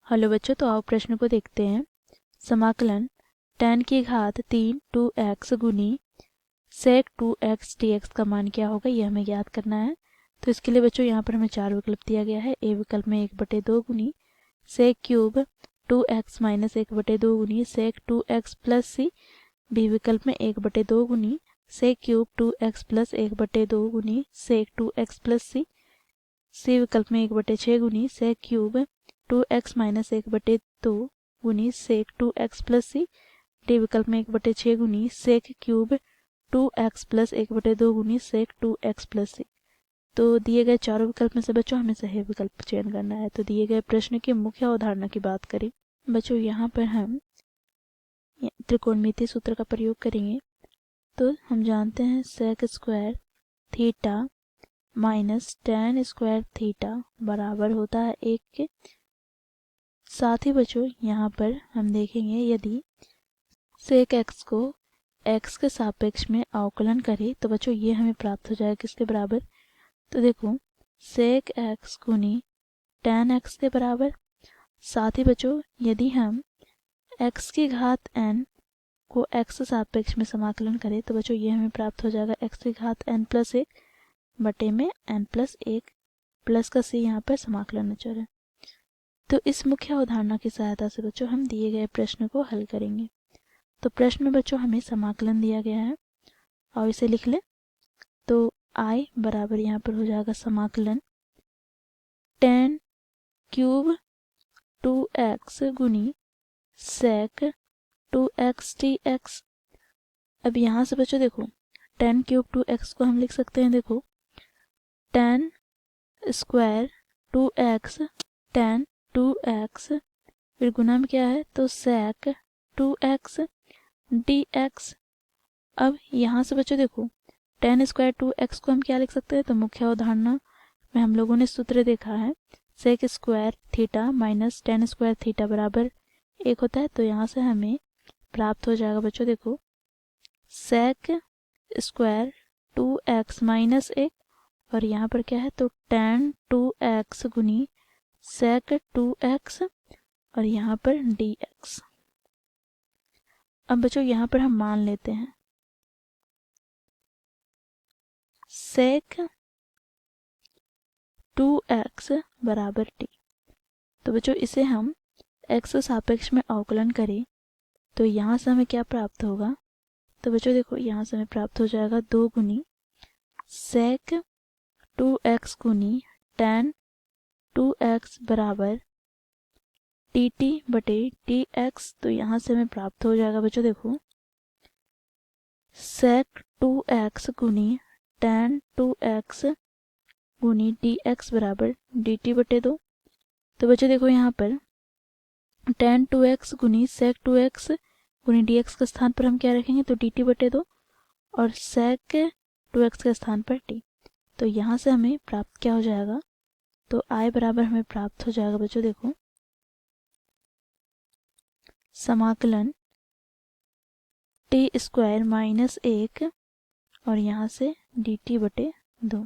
Hello बच्चों, तो आओ प्रश्न को देखते हैं। समाकलन tan की घात 3 2x गुनी sec 2x dx का मान क्या होगा, ये हमें याद करना है। तो इसके लिए बच्चों यहाँ पर हमें चार विकल्प दिया गया है। ए विकल्प में 1/2 गुनी sec क्यूब 2x माइनस 1/2 गुनी sec 2x प्लस सी। बी विकल्प में 1/2 गुनी sec क्यूब 2x प्लस 1/2 गुनी sec 2x प्लस सी। सी विकल्प में 1/6 गुनी sec क्यूब 2x माइनस 1/2 गुनी सेक 2x प्लस सी। डी विकल्प में 1/6 गुनी सेक क्यूब 2x प्लस 1/2 गुनी सेक 2x प्लस सी। तो दिए गए चारों विकल्प में से बच्चों हमें सही विकल्प चयन करना है। तो दिए गए प्रश्न की मुख्य अवधारणा की बात करें बच्चों, यहाँ पर हम त्रिकोणमितीय सूत्र का प्रयोग करेंगे। तो हम जानते हैं sec square theta minus tan square theta बराबर होता है 1 के। साथ ही बच्चों यहाँ पर हम देखेंगे यदि सेक एक्स को एक्स के सापेक्ष में अवकलन करें तो बच्चों ये हमें प्राप्त हो जाएगा किसके बराबर। तो देखो सेक एक्स गुनी tan एक्स के बराबर। साथ ही बच्चों यदि हम x की घात n को x के सापेक्ष में समाकलन करें तो बच्चों ये हमें प्राप्त हो जाएगा x की घात n प्लस 1 बटे में n प्लस 1 प्लस का c यहाँ पर समाकलन अचर है। तो इस मुख्य अवधारणा की सहायता से बच्चों हम दिए गए प्रश्न को हल करेंगे। तो प्रश्न में बच्चों हमें समाकलन दिया गया है और इसे लिख ले। तो I बराबर यहाँ पर हो जाएगा समाकलन tan क्यूब 2x गुनी sec 2x dx। अब यहाँ से बच्चों देखो tan क्यूब 2x को हम लिख सकते हैं, देखो tan square 2x tan 2x फिर गुना में क्या है तो sec 2x dx। अब यहाँ से बच्चों देखो tan स्क्वायर 2x को हम क्या लिख सकते हैं, तो मुख्य अवधारणा में हम लोगों ने सूत्र देखा है sec square theta minus tan square theta बराबर 1 होता है। तो यहाँ से हमें प्राप्त हो जाएगा बच्चों देखो sec स्क्वायर 2x माइनस 1 और यहाँ पर क्या है तो tan 2x गुनी sec 2x और यहाँ पर dx। अब बच्चों यहाँ पर हम मान लेते हैं sec 2x बराबर t। तो बच्चों इसे हम x के सापेक्ष में अवकलन करें तो यहाँ से हमें क्या प्राप्त होगा। तो बच्चों देखो यहाँ से हमें प्राप्त हो जाएगा 2 गुनी sec 2x गुनी tan 2x बराबर dt बटे dx। तो यहाँ से हमें प्राप्त हो जाएगा बच्चों देखो sec 2x गुनी tan 2x गुनी dx बराबर dt बटे 2। तो बच्चों देखो यहाँ पर tan 2x गुनी sec 2x गुनी dx के स्थान पर हम क्या रखेंगे तो dt बटे 2 और sec 2x के स्थान पर t। तो यहाँ से हमें प्राप्त क्या हो जाएगा तो I बराबर हमें प्राप्त हो जाएगा बच्चों देखो समाकलन t स्क्वायर माइनस 1 और यहाँ से dt बटे 2।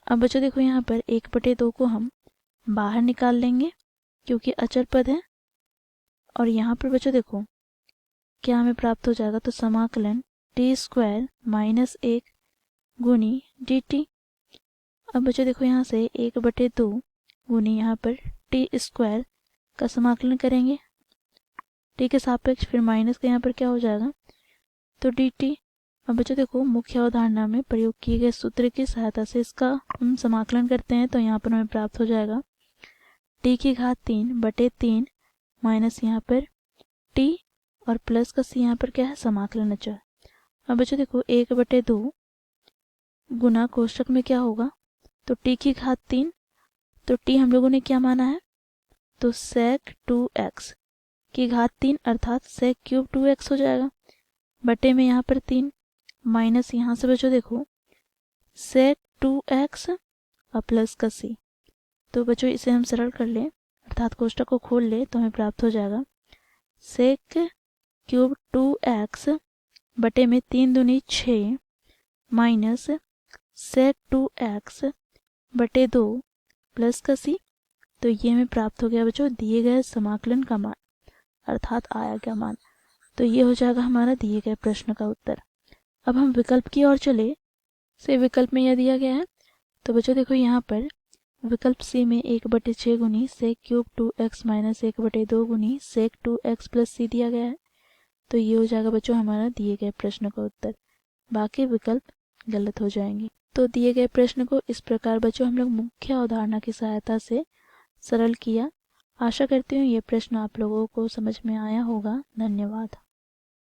अब बच्चों देखो यहाँ पर 1/2 को हम बाहर निकाल लेंगे क्योंकि अचर पद है। और यहाँ पर बच्चों देखो क्या हमें प्राप्त हो जाएगा तो समाकलन t स्क्वायर माइनस 1 गुनी dt। अब बच्चों देखो यहाँ से 1/2 गुनी यहाँ पर t स्क्वायर का समाकलन करेंगे t के सापेक्ष, फिर माइनस का यहाँ पर क्या हो जाएगा तो dt। अब बच्चों देखो मुख्य अवधारणा में प्रयोग किए गए सूत्र की सहायता से इसका हम समाकलन करते हैं तो यहाँ पर हमें प्राप्त हो जाएगा t की घात 3 बटे 3 माइनस यहाँ पर t और प्लस का c यहाँ पर क्या है समाकलन अचर। अब बच्चों देखो 1/2 गुना कोष्टक में क्या होगा तो t की घात 3। तो t हम लोगों ने क्या माना है तो sec 2x की घात 3 अर्थात sec क्यूब 2x हो जाएगा बटे में यहाँ पर 3 माइनस यहाँ से बच्चों देखो sec 2x और प्लस का c। तो बच्चों इसे हम सरल कर लें अर्थात कोष्टक को खोल ले तो हमें प्राप्त हो जाएगा sec क्यूब 2x बटे में 3 दूनी 6 माइनस sec 2x बटे 2 प्लस का c। तो ये हमें प्राप्त हो गया बच्चों दिए गए समाकलन का मान, अर्थात आया गया मान। तो ये हो जाएगा हमारा दिए गए प्रश्न का उत्तर। अब हम विकल्प की ओर चले। से विकल्प में यह दिया गया है, तो बच्चों देखो यहाँ पर विकल्प सी में 1/6 गुनी सेक क्यूब 2x माइनस 1/2 गुनी सेक 2x प्लस सी दिया गया है। तो ये हो जाएगा बच्चों हमारा दिए गए प्रश्न का उत्तर, बाकी विकल्प गलत हो जाएंगे। तो दिए गए प्रश्न को इस प्रकार बच्चों हम लोग मुख्य अवधारणा की सहायता से सरल किया। आशा करती हूँ ये प्रश्न आप लोगों को समझ में आया होगा। धन्यवाद।